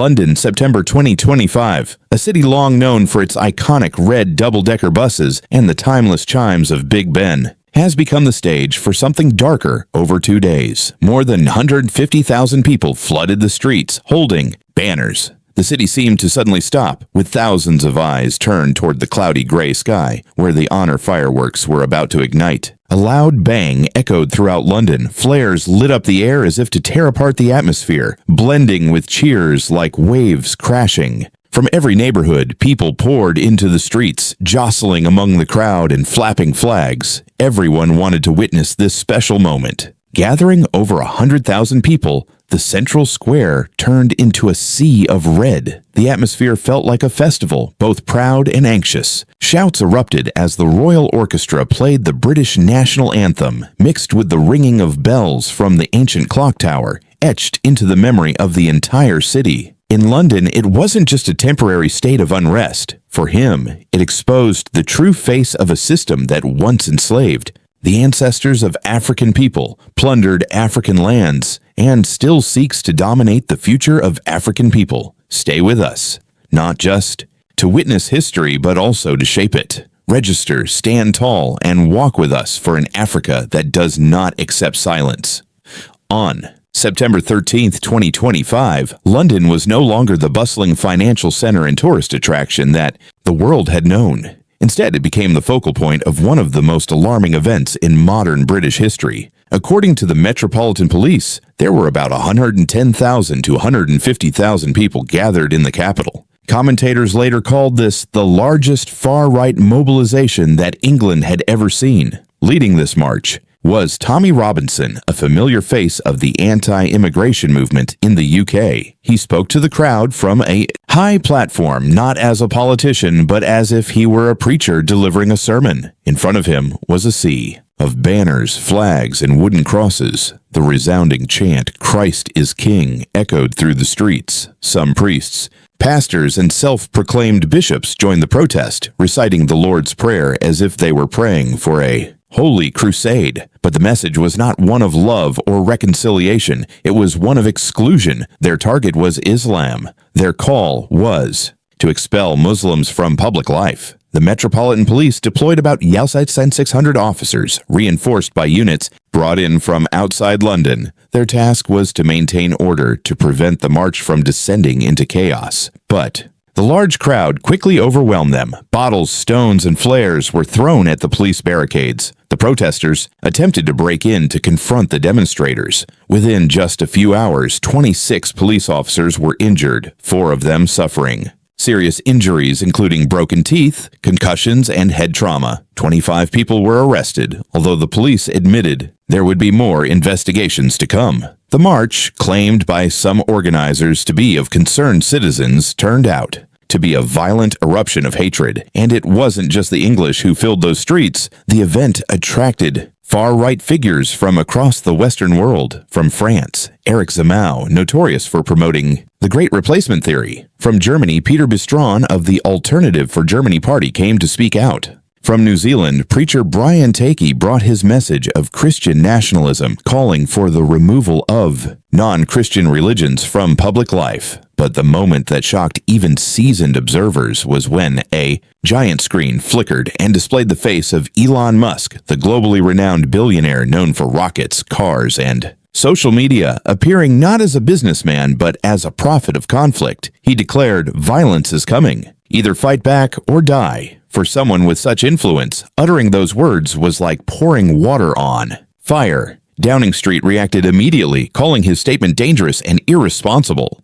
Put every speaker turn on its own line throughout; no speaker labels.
London, September 2025. A city long known for its iconic red double-decker buses and the timeless chimes of Big Ben has become the stage for something darker over 2 days. More than 150,000 people flooded the streets, holding banners. The city seemed to suddenly stop, with thousands of eyes turned toward the cloudy gray sky, where the honor fireworks were about to ignite. A loud bang echoed throughout London. Flares lit up the air as if to tear apart the atmosphere, blending with cheers like waves crashing. From every neighborhood, people poured into the streets, jostling among the crowd and flapping flags. Everyone wanted to witness this special moment. Gathering over 100,000 people, the central square turned into a sea of red. The atmosphere felt like a festival, both proud and anxious. Shouts erupted as the Royal Orchestra played the British national anthem, mixed with the ringing of bells from the ancient clock tower, etched into the memory of the entire city. In London, it wasn't just a temporary state of unrest. For him, it exposed the true face of a system that once enslaved the ancestors of African people, plundered African lands, and still seeks to dominate the future of African people. Stay with us, not just to witness history, but also to shape it. Register, stand tall, and walk with us for an Africa that does not accept silence. On September 13, 2025, London was no longer the bustling financial center and tourist attraction that the world had known. Instead, it became the focal point of one of the most alarming events in modern British history. According to the Metropolitan Police, there were about 110,000 to 150,000 people gathered in the capital. Commentators later called this the largest far-right mobilization that England had ever seen. Leading this march was Tommy Robinson, a familiar face of the anti-immigration movement in the UK. He spoke to the crowd from a high platform, not as a politician, but as if he were a preacher delivering a sermon. In front of him was a sea of banners, flags, and wooden crosses. The resounding chant, "Christ is King," echoed through the streets. Some priests, pastors, and self-proclaimed bishops joined the protest, reciting the Lord's Prayer as if they were praying for a holy crusade. But the message was not one of love or reconciliation. It was one of exclusion. Their target was Islam. Their call was to expel Muslims from public life. The Metropolitan Police deployed about 600 officers, reinforced by units brought in from outside London. Their task was to maintain order to prevent the march from descending into chaos. But the large crowd quickly overwhelmed them. Bottles, stones, and flares were thrown at the police barricades. The protesters attempted to break in to confront the demonstrators. Within just a few hours, 26 police officers were injured, 4 of them suffering serious injuries, including broken teeth, concussions, and head trauma. 25 people were arrested, although the police admitted there would be more investigations to come. The march, claimed by some organizers to be of concerned citizens, turned out to be a violent eruption of hatred. And it wasn't just the English who filled those streets. The event attracted far-right figures from across the Western world. From France, Eric Zemmour, notorious for promoting the Great Replacement Theory. From Germany, Peter Bistron of the Alternative for Germany Party came to speak out. From New Zealand, preacher Brian Takei brought his message of Christian nationalism, calling for the removal of non-Christian religions from public life. But the moment that shocked even seasoned observers was when a giant screen flickered and displayed the face of Elon Musk, the globally renowned billionaire known for rockets, cars, and social media. Appearing not as a businessman, but as a prophet of conflict, he declared, "Violence is coming. Either fight back or die." For someone with such influence, uttering those words was like pouring water on fire. Downing Street reacted immediately, calling his statement dangerous and irresponsible.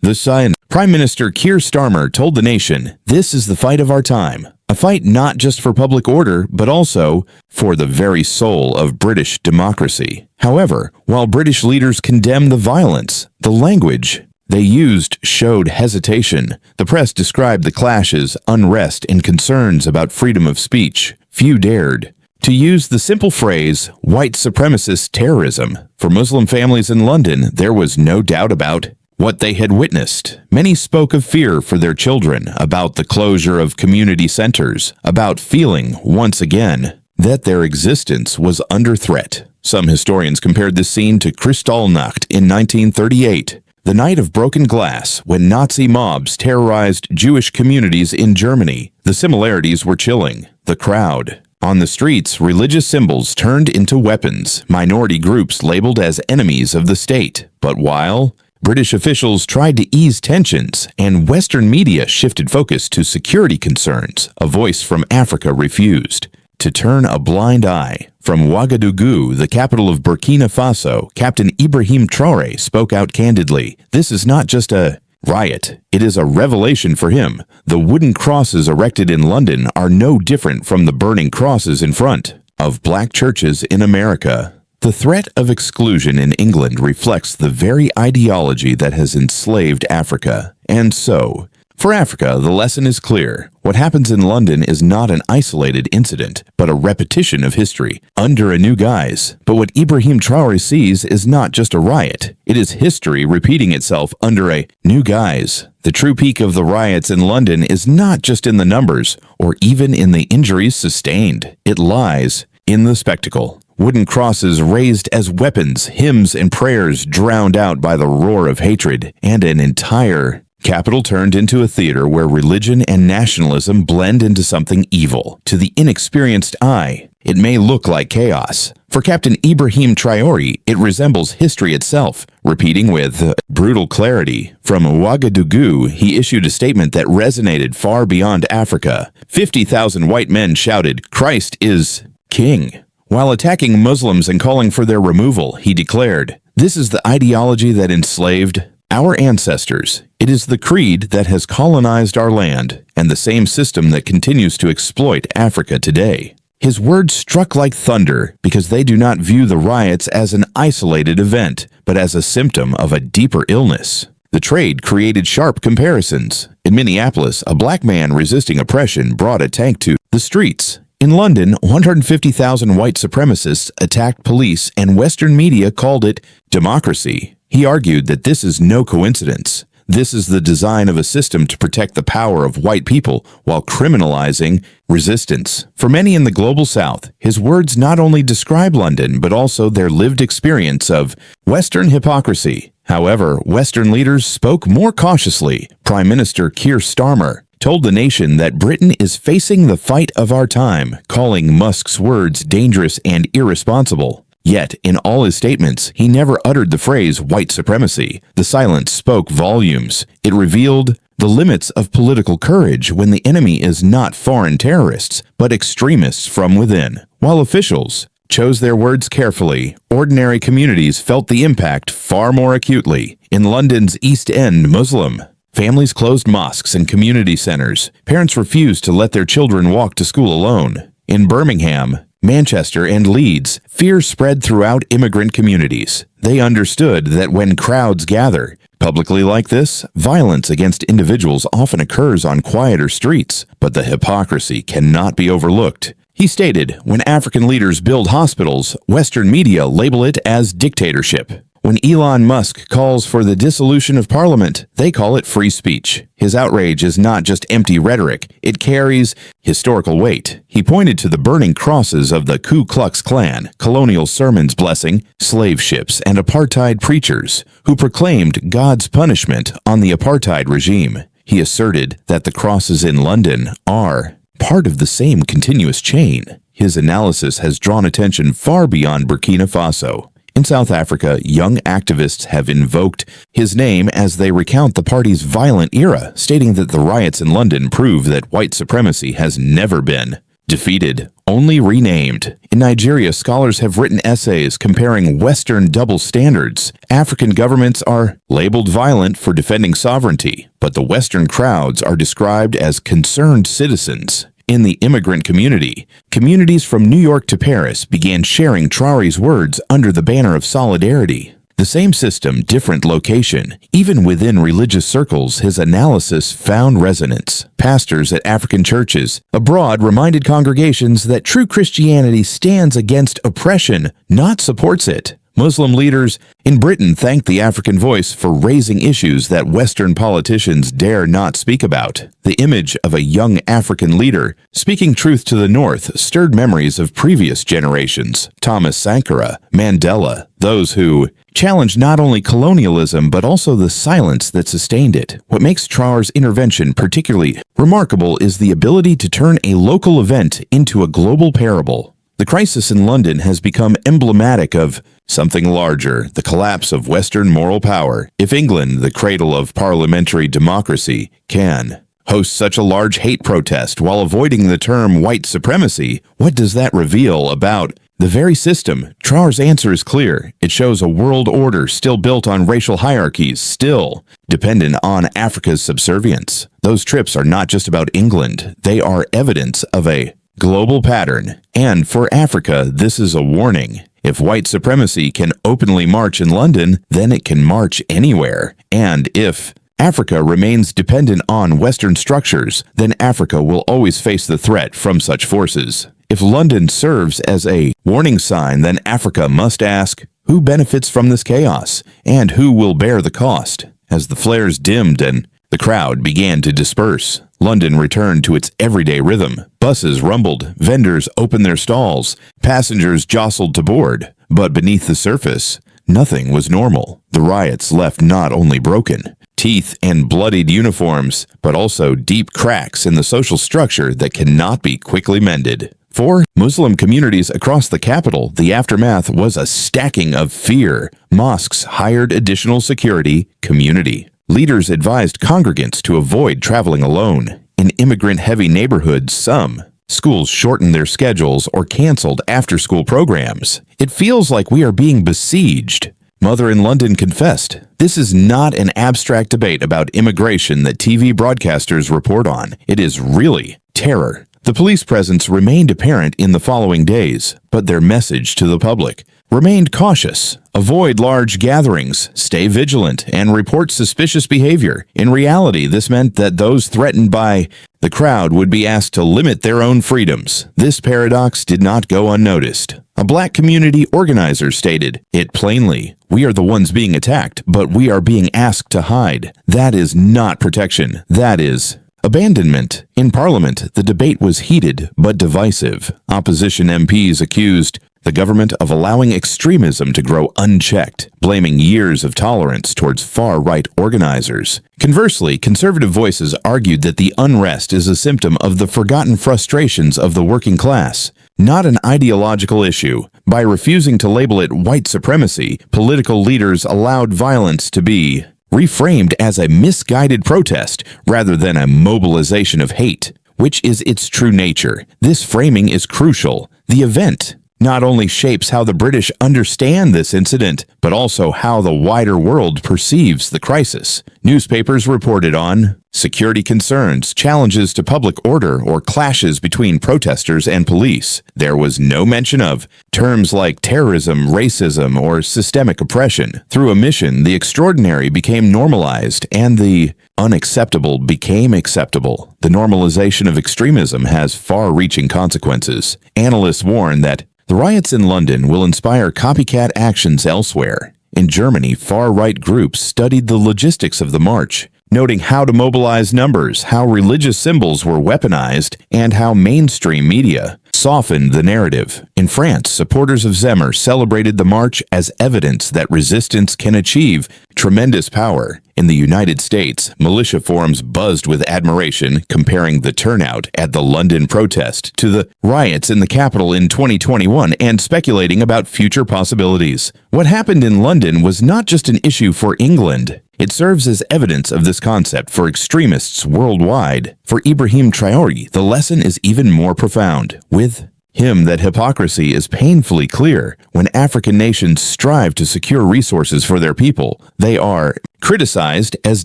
The Sun, Prime Minister Keir Starmer told the nation, "This is the fight of our time. A fight not just for public order, but also for the very soul of British democracy." However, while British leaders condemned the violence, the language they used showed hesitation. The press described the clashes, unrest, and concerns about freedom of speech. Few dared to use the simple phrase, white supremacist terrorism. For Muslim families in London, there was no doubt about what they had witnessed. Many spoke of fear for their children, about the closure of community centers, about feeling, once again, that their existence was under threat. Some historians compared this scene to Kristallnacht in 1938. the night of broken glass when Nazi mobs terrorized Jewish communities in Germany. The similarities were chilling. The crowd. On the streets, religious symbols turned into weapons, minority groups labeled as enemies of the state. But while British officials tried to ease tensions and Western media shifted focus to security concerns, a voice from Africa refused to turn a blind eye. From Ouagadougou, the capital of Burkina Faso, Captain Ibrahim Traoré spoke out candidly. This is not just a riot. It is a revelation for him. The wooden crosses erected in London are no different from the burning crosses in front of black churches in America. The threat of exclusion in England reflects the very ideology that has enslaved Africa. And so, for Africa, the lesson is clear. What happens in London is not an isolated incident, but a repetition of history, under a new guise. But what Ibrahim Traoré sees is not just a riot. It is history repeating itself under a new guise. The true peak of the riots in London is not just in the numbers, or even in the injuries sustained. It lies in the spectacle. Wooden crosses raised as weapons, hymns and prayers drowned out by the roar of hatred, and an entire capital turned into a theater where religion and nationalism blend into something evil. To the inexperienced eye, it may look like chaos. For Captain Ibrahim Traoré, it resembles history itself, repeating with brutal clarity. From Ouagadougou, he issued a statement that resonated far beyond Africa. 50,000 white men shouted, "Christ is King." While attacking Muslims and calling for their removal, he declared, "This is the ideology that enslaved our ancestors. It is the creed that has colonized our land, and the same system that continues to exploit Africa today." His words struck like thunder because they do not view the riots as an isolated event, but as a symptom of a deeper illness. The trade created sharp comparisons. In Minneapolis, a black man resisting oppression brought a tank to the streets. In London, 150,000 white supremacists attacked police, and Western media called it democracy. He argued that this is no coincidence. This is the design of a system to protect the power of white people while criminalizing resistance. For many in the global South, his words not only describe London, but also their lived experience of Western hypocrisy. However, Western leaders spoke more cautiously. Prime Minister Keir Starmer told the nation that Britain is facing the fight of our time, calling Musk's words dangerous and irresponsible. Yet, in all his statements, he never uttered the phrase white supremacy. The silence spoke volumes. It revealed the limits of political courage when the enemy is not foreign terrorists, but extremists from within. While officials chose their words carefully, ordinary communities felt the impact far more acutely. In London's East End, Muslim families closed mosques and community centers. Parents refused to let their children walk to school alone. In Birmingham, Manchester, and Leeds, fear spread throughout immigrant communities. They understood that when crowds gather publicly like this, violence against individuals often occurs on quieter streets, but the hypocrisy cannot be overlooked. He stated, "When African leaders build hospitals, Western media label it as dictatorship. When Elon Musk calls for the dissolution of Parliament, they call it free speech." His outrage is not just empty rhetoric, it carries historical weight. He pointed to the burning crosses of the Ku Klux Klan, colonial sermons blessing slave ships, and apartheid preachers who proclaimed God's punishment on the apartheid regime. He asserted that the crosses in London are part of the same continuous chain. His analysis has drawn attention far beyond Burkina Faso. In South Africa, young activists have invoked his name as they recount the party's violent era, stating that the riots in London prove that white supremacy has never been defeated, only renamed. In Nigeria, scholars have written essays comparing Western double standards. African governments are labeled violent for defending sovereignty, but the Western crowds are described as concerned citizens. In the immigrant community, communities from New York to Paris began sharing Traoré's words under the banner of solidarity. The same system, different location. Even within religious circles, his analysis found resonance. Pastors at African churches abroad reminded congregations that true Christianity stands against oppression, not supports it. Muslim leaders in Britain thanked the African voice for raising issues that Western politicians dare not speak about. The image of a young African leader speaking truth to the North stirred memories of previous generations: Thomas Sankara, Mandela, those who challenged not only colonialism but also the silence that sustained it. What makes Traoré's intervention particularly remarkable is the ability to turn a local event into a global parable. The crisis in London has become emblematic of something larger: the collapse of Western moral power. If England, the cradle of parliamentary democracy, can host such a large hate protest while avoiding the term white supremacy, what does that reveal about the very system? Traoré's answer is clear. It shows a world order still built on racial hierarchies, still dependent on Africa's subservience. Those trips are not just about England. They are evidence of a global pattern. And for Africa, this is a warning. If white supremacy can openly march in London, then it can march anywhere. And if Africa remains dependent on Western structures, then Africa will always face the threat from such forces. If London serves as a warning sign, then Africa must ask, who benefits from this chaos, and who will bear the cost? As the flares dimmed and the crowd began to disperse, London returned to its everyday rhythm. Buses rumbled, vendors opened their stalls, passengers jostled to board. But beneath the surface, nothing was normal. The riots left not only broken teeth and bloodied uniforms, but also deep cracks in the social structure that cannot be quickly mended. For Muslim communities across the capital, the aftermath was a stacking of fear. Mosques hired additional security. Community leaders advised congregants to avoid traveling alone. In immigrant-heavy neighborhoods, some schools shortened their schedules or canceled after-school programs. It feels like we are being besieged. Mother in London confessed, "This is not an abstract debate about immigration that TV broadcasters report on. It is really terror." The police presence remained apparent in the following days, but their message to the public remained cautious. Avoid large gatherings, stay vigilant, and report suspicious behavior. In reality, this meant that those threatened by the crowd would be asked to limit their own freedoms. This paradox did not go unnoticed. A black community organizer stated it plainly: "We are the ones being attacked, but we are being asked to hide. That is not protection. That is abandonment." In Parliament, the debate was heated but divisive. Opposition MPs accused the government of allowing extremism to grow unchecked, blaming years of tolerance towards far-right organizers. Conversely, conservative voices argued that the unrest is a symptom of the forgotten frustrations of the working class, not an ideological issue. By refusing to label it white supremacy, political leaders allowed violence to be reframed as a misguided protest rather than a mobilization of hate, which is its true nature. This framing is crucial. The event not only shapes how the British understand this incident, but also how the wider world perceives the crisis. Newspapers reported on security concerns, challenges to public order, or clashes between protesters and police. There was no mention of terms like terrorism, racism, or systemic oppression. Through omission, the extraordinary became normalized, and the unacceptable became acceptable. The normalization of extremism has far-reaching consequences. Analysts warn that the riots in London will inspire copycat actions elsewhere. In Germany, far-right groups studied the logistics of the march, noting how to mobilize numbers, how religious symbols were weaponized, and how mainstream media softened the narrative. In France, supporters of Zemmour celebrated the march as evidence that resistance can achieve tremendous power. In the United States, militia forums buzzed with admiration, comparing the turnout at the London protest to the riots in the Capitol in 2021 and speculating about future possibilities. What happened in London was not just an issue for England. It serves as evidence of this concept for extremists worldwide. For Ibrahim Traoré, the lesson is even more profound. With him, that hypocrisy is painfully clear. When African nations strive to secure resources for their people, they are criticized as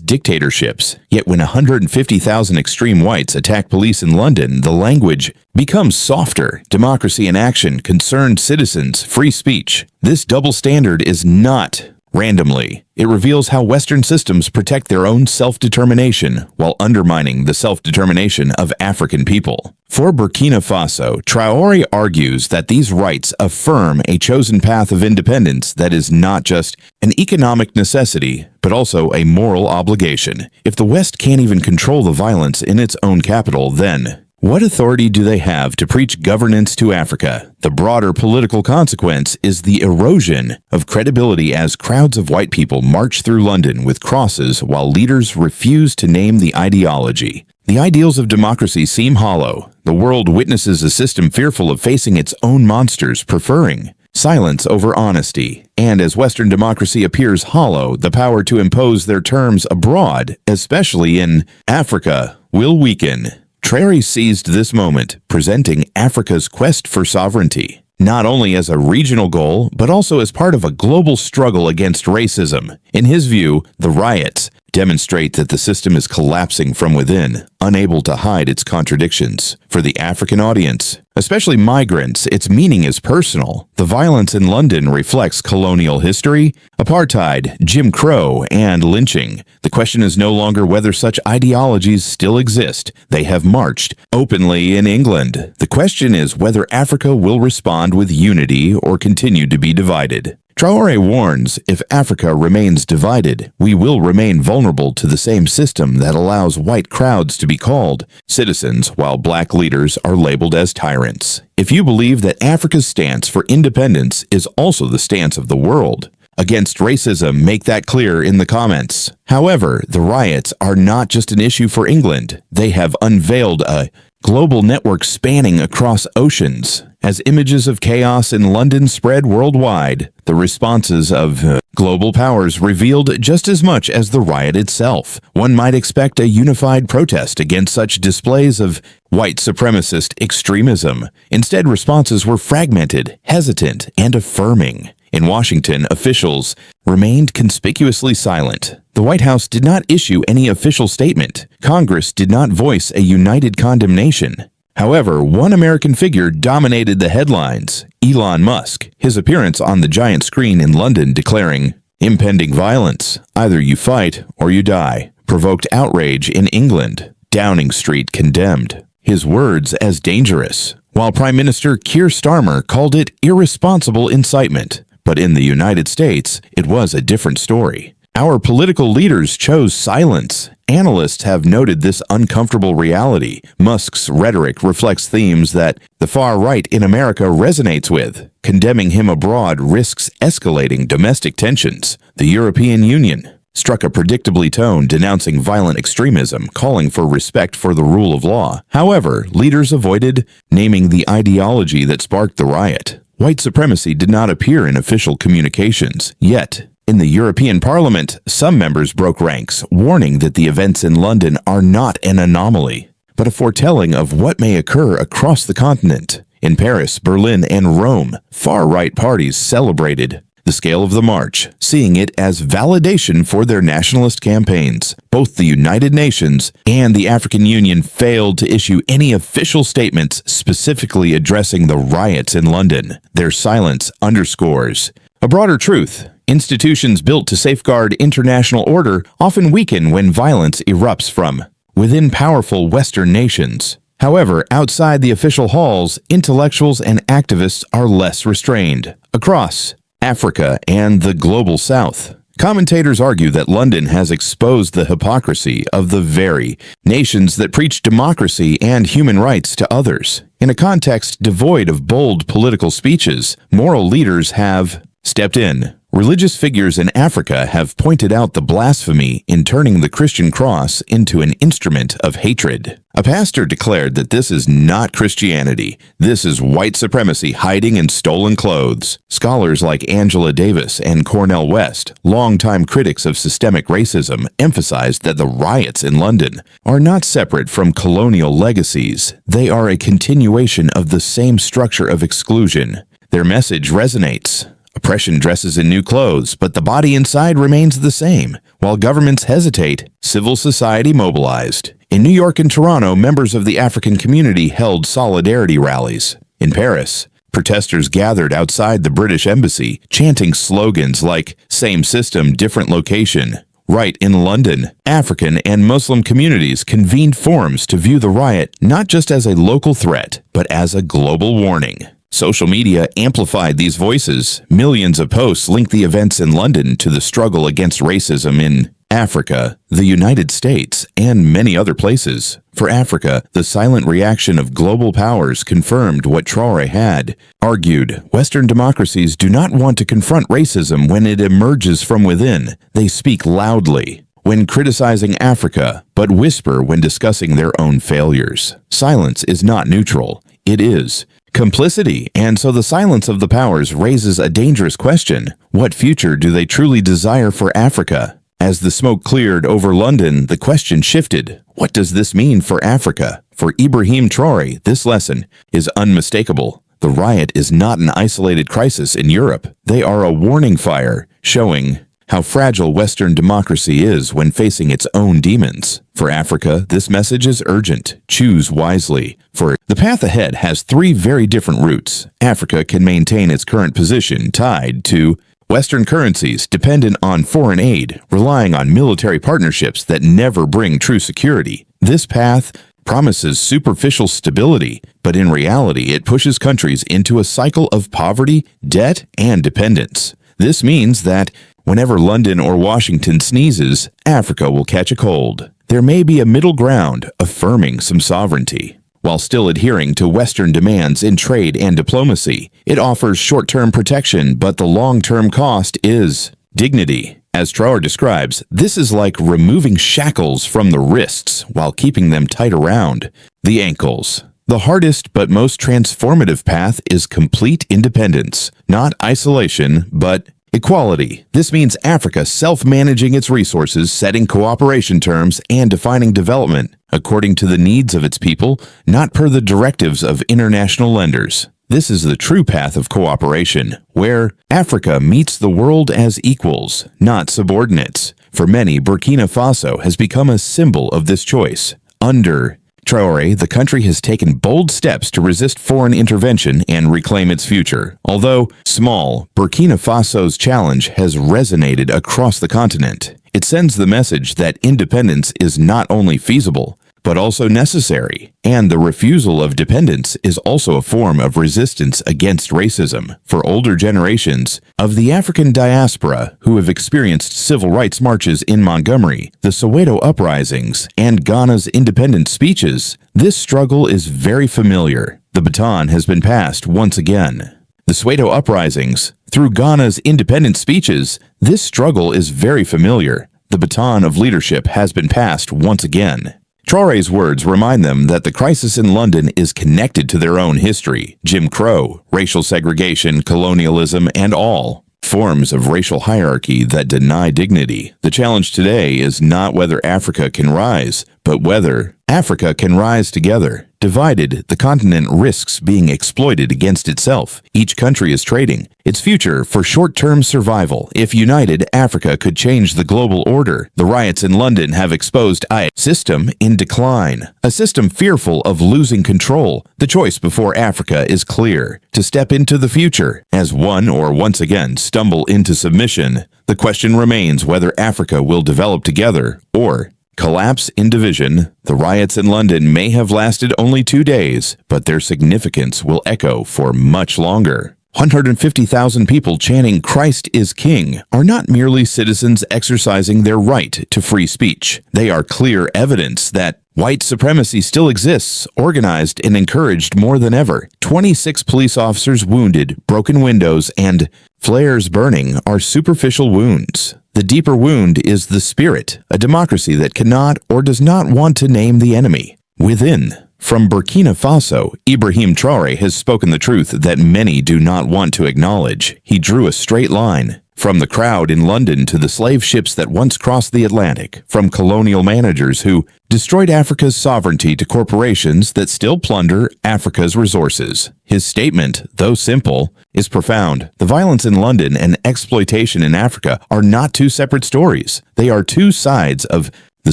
dictatorships. Yet when 150,000 extreme whites attack police in London, the language becomes softer. Democracy in action, concerned citizens, free speech. This double standard is not randomly. It reveals how Western systems protect their own self-determination while undermining the self-determination of African people. For Burkina Faso, Traoré argues that these rights affirm a chosen path of independence that is not just an economic necessity, but also a moral obligation. If the West can't even control the violence in its own capital, then what authority do they have to preach governance to Africa? The broader political consequence is the erosion of credibility as crowds of white people march through London with crosses while leaders refuse to name the ideology. The ideals of democracy seem hollow. The world witnesses a system fearful of facing its own monsters, preferring silence over honesty. And as Western democracy appears hollow, the power to impose their terms abroad, especially in Africa, will weaken. Traoré seized this moment, presenting Africa's quest for sovereignty, not only as a regional goal, but also as part of a global struggle against racism. In his view, the riots demonstrate that the system is collapsing from within, unable to hide its contradictions. For the African audience, especially migrants, its meaning is personal. The violence in London reflects colonial history, apartheid, Jim Crow, and lynching. The question is no longer whether such ideologies still exist. They have marched openly in England. The question is whether Africa will respond with unity or continue to be divided. Traoré warns, if Africa remains divided, we will remain vulnerable to the same system that allows white crowds to be called citizens while black leaders are labeled as tyrants. If you believe that Africa's stance for independence is also the stance of the world against racism, make that clear in the comments. However, the riots are not just an issue for England. They have unveiled a global network spanning across oceans. As images of chaos in London spread worldwide, the responses of global powers revealed just as much as the riot itself. One might expect a unified protest against such displays of white supremacist extremism. Instead, responses were fragmented, hesitant, and affirming. In Washington, officials remained conspicuously silent. The White House did not issue any official statement. Congress did not voice a united condemnation. However, one American figure dominated the headlines: Elon Musk. His appearance on the giant screen in London declaring, "Impending violence, either you fight or you die," provoked outrage in England. Downing Street condemned his words as dangerous, while Prime Minister Keir Starmer called it irresponsible incitement. But in the United States, it was a different story. Our political leaders chose silence. Analysts have noted this uncomfortable reality. Musk's rhetoric reflects themes that the far right in America resonates with. Condemning him abroad risks escalating domestic tensions. The European Union struck a predictably tone denouncing violent extremism, calling for respect for the rule of law. However, leaders avoided naming the ideology that sparked the riot. White supremacy did not appear in official communications, yet in the European Parliament, some members broke ranks, warning that the events in London are not an anomaly, but a foretelling of what may occur across the continent. In Paris, Berlin, and Rome, far-right parties celebrated the scale of the march, seeing it as validation for their nationalist campaigns. Both the United Nations and the African Union failed to issue any official statements specifically addressing the riots in London. Their silence underscores a broader truth. Institutions built to safeguard international order often weaken when violence erupts from within powerful Western nations. However, outside the official halls, intellectuals and activists are less restrained. Across Africa and the global South, commentators argue that London has exposed the hypocrisy of the very nations that preach democracy and human rights to others. In a context devoid of bold political speeches, moral leaders have stepped in. Religious figures in Africa have pointed out the blasphemy in turning the Christian cross into an instrument of hatred. A pastor declared that this is not Christianity. This is white supremacy hiding in stolen clothes. Scholars like Angela Davis and Cornel West, longtime critics of systemic racism, emphasized that the riots in London are not separate from colonial legacies. They are a continuation of the same structure of exclusion. Their message resonates. Oppression dresses in new clothes, but the body inside remains the same. While governments hesitate, civil society mobilized. In New York and Toronto, members of the African community held solidarity rallies. In Paris, Protesters gathered outside the British embassy, chanting slogans like "Same system, different location." Right in London, African and Muslim communities convened forums to view the riot not just as a local threat, but as a global warning. Social media amplified these voices. Millions of posts linked the events in London to the struggle against racism in Africa, the United States, and many other places. For Africa, the silent reaction of global powers confirmed what Traoré had argued. Western democracies do not want to confront racism when it emerges from within. They speak loudly when criticizing Africa, but whisper when discussing their own failures. Silence is not neutral. It is complicity, and so the silence of the powers raises a dangerous question. What future do they truly desire for Africa? As the smoke cleared over London, the question shifted. What does this mean for Africa? For Ibrahim Traoré, this lesson is unmistakable. The riot is not an isolated crisis in Europe. They are a warning fire, showing how fragile Western democracy is when facing its own demons. For Africa, this message is urgent. Choose wisely. For the path ahead has three very different routes. Africa can maintain its current position tied to Western currencies dependent on foreign aid, relying on military partnerships that never bring true security. This path promises superficial stability, but in reality it pushes countries into a cycle of poverty, debt, and dependence. This means that whenever London or Washington sneezes, Africa will catch a cold. There may be a middle ground, affirming some sovereignty. While still adhering to Western demands in trade and diplomacy, it offers short-term protection, but the long-term cost is dignity. As Traoré describes, this is like removing shackles from the wrists while keeping them tight around the ankles. The hardest but most transformative path is complete independence, not isolation, but equality. This means Africa self-managing its resources, setting cooperation terms, and defining development according to the needs of its people, not per the directives of international lenders. This is the true path of cooperation, where Africa meets the world as equals, not subordinates. For many, Burkina Faso has become a symbol of this choice. Under Traoré, the country has taken bold steps to resist foreign intervention and reclaim its future. Although small, Burkina Faso's challenge has resonated across the continent. It sends the message that independence is not only feasible, but also necessary, and the refusal of dependence is also a form of resistance against racism. For older generations of the African diaspora who have experienced civil rights marches in Montgomery, the Soweto uprisings, and Ghana's independence speeches, this struggle is very familiar. The baton has been passed once again. The Soweto uprisings, through Ghana's independence speeches, this struggle is very familiar. The baton of leadership has been passed once again. Traoré's words remind them that the crisis in London is connected to their own history. Jim Crow, racial segregation, colonialism, and all forms of racial hierarchy that deny dignity. The challenge today is not whether Africa can rise, but whether Africa can rise together. Divided, the continent risks being exploited against itself. Each country is trading its future for short-term survival. If united, Africa could change the global order. The riots in London have exposed a system in decline, a system fearful of losing control. The choice before Africa is clear: to step into the future as one or once again stumble into submission. The question remains whether Africa will develop together or collapse in division. The riots in London may have lasted only 2 days, but their significance will echo for much longer. 150,000 people chanting "Christ is King" are not merely citizens exercising their right to free speech. They are clear evidence that white supremacy still exists, organized and encouraged more than ever. 26 police officers wounded, broken windows, and flares burning are superficial wounds. The deeper wound is the spirit, a democracy that cannot or does not want to name the enemy within. From Burkina Faso, Ibrahim Traoré has spoken the truth that many do not want to acknowledge. He drew a straight line from the crowd in London to the slave ships that once crossed the Atlantic, from colonial managers who destroyed Africa's sovereignty to corporations that still plunder Africa's resources. His statement, though simple, is profound. The violence in London and exploitation in Africa are not two separate stories. They are two sides of the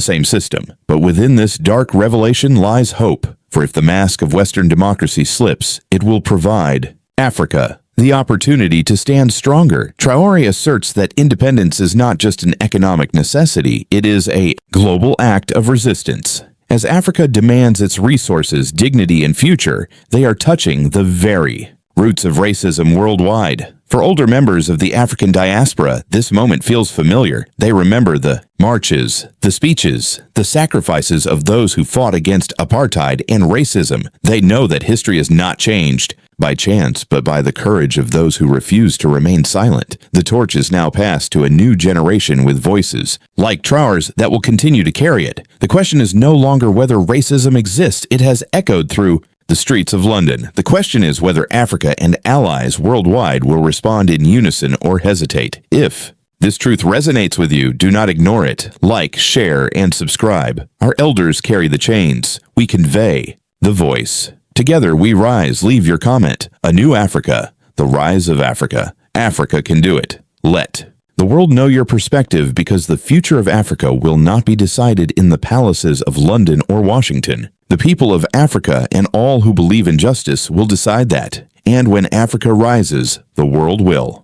same system. But within this dark revelation lies hope. For if the mask of Western democracy slips, it will provide Africa, the opportunity to stand stronger. Traoré asserts that independence is not just an economic necessity, it is a global act of resistance. As Africa demands its resources, dignity, and future, they are touching the very roots of racism worldwide. For older members of the African diaspora, this moment feels familiar. They remember the marches, the speeches, the sacrifices of those who fought against apartheid and racism. They know that history has not changed by chance, but by the courage of those who refuse to remain silent. The torch is now passed to a new generation with voices, like Traoré's, that will continue to carry it. The question is no longer whether racism exists. It has echoed through the streets of London. The question is whether Africa and allies worldwide will respond in unison or hesitate. If this truth resonates with you, do not ignore it. Like, share, and subscribe. Our elders carry the chains. We convey the voice. Together we rise. Leave your comment. A new Africa. The rise of Africa. Africa can do it. Let the world know your perspective, because the future of Africa will not be decided in the palaces of London or Washington. The people of Africa and all who believe in justice will decide that. And when Africa rises, the world will.